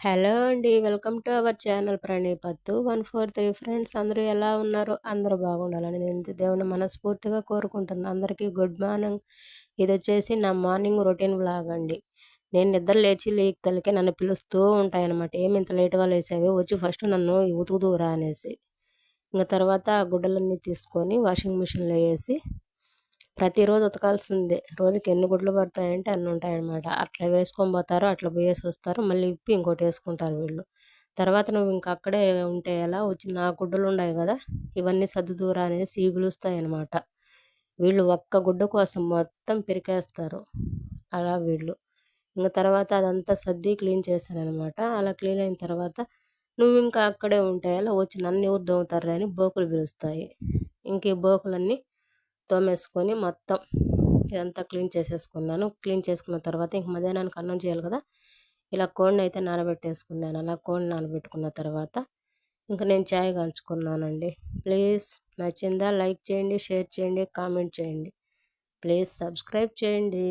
Hello అండి. Welcome to our channel ప్రణీపత్తు 143 friends. అందరూ ఎలా ఉన్నారు? అందరూ బాగుండాలని నేను దేవుని మనస్ఫూర్తిగా కోరుకుంటున్నాను. అందరికీ గుడ్ మార్నింగ్. ఇదొచ్చేసి నా మార్నింగ్ రొటీన్ వ్లాగ్ అండి. నేను నిద్ర లేచి నన్ను పిలుస్తూ ఉంటాయన్నమాట. ఏమి ఇంత లేట్‌గా లేసావే, వచ్చి ఫస్ట్ నన్ను ఉతుకుదువురా అనేసి. ఇంక తర్వాత ఆ గుడ్డలన్నీ తీసుకొని వాషింగ్ మిషన్‌లో ఏసి ప్రతిరోజు ఉతకాల్సిందే. రోజుకి ఎన్ని గుడ్లు పడతాయంటే అన్ని ఉంటాయన్నమాట. అట్లా వేసుకొని పోతారు, అట్లా పోయేసి వస్తారు, మళ్ళీ ఇప్పి ఇంకోటి వేసుకుంటారు వీళ్ళు. తర్వాత నువ్వు ఇంక అక్కడే ఉంటే ఎలా, వచ్చి నా గుడ్డలు ఉన్నాయి కదా, ఇవన్నీ సర్దుదురా అనేసి ఇవి పిలుస్తాయన్నమాట. వీళ్ళు ఒక్క గుడ్డ కోసం మొత్తం పెరికేస్తారు అలా వీళ్ళు. ఇంక తర్వాత అదంతా సర్ది క్లీన్ చేశాననమాట. అలా క్లీన్ అయిన తర్వాత నువ్వు ఇంకా అక్కడే ఉంటే ఎలా, వచ్చి నన్ను ఎవరు దోముతారు అని బోకులు పిలుస్తాయి. ఇంక ఈ బోకులన్నీ తోమేసుకొని మొత్తం ఇదంతా క్లీన్ చేసేసుకున్నాను. క్లీన్ చేసుకున్న తర్వాత ఇంక మధ్యాహ్నానికి అన్నం చేయాలి కదా, ఇలా కోడిని అయితే నానబెట్టేసుకున్నాను. అలా కోడిని నానబెట్టుకున్న తర్వాత ఇంక నేను చాయ్ కాంచుకున్నానండి. ప్లీజ్ నచ్చిందా లైక్ చేయండి, షేర్ చేయండి, కామెంట్ చేయండి. ప్లీజ్ సబ్స్క్రైబ్ చేయండి.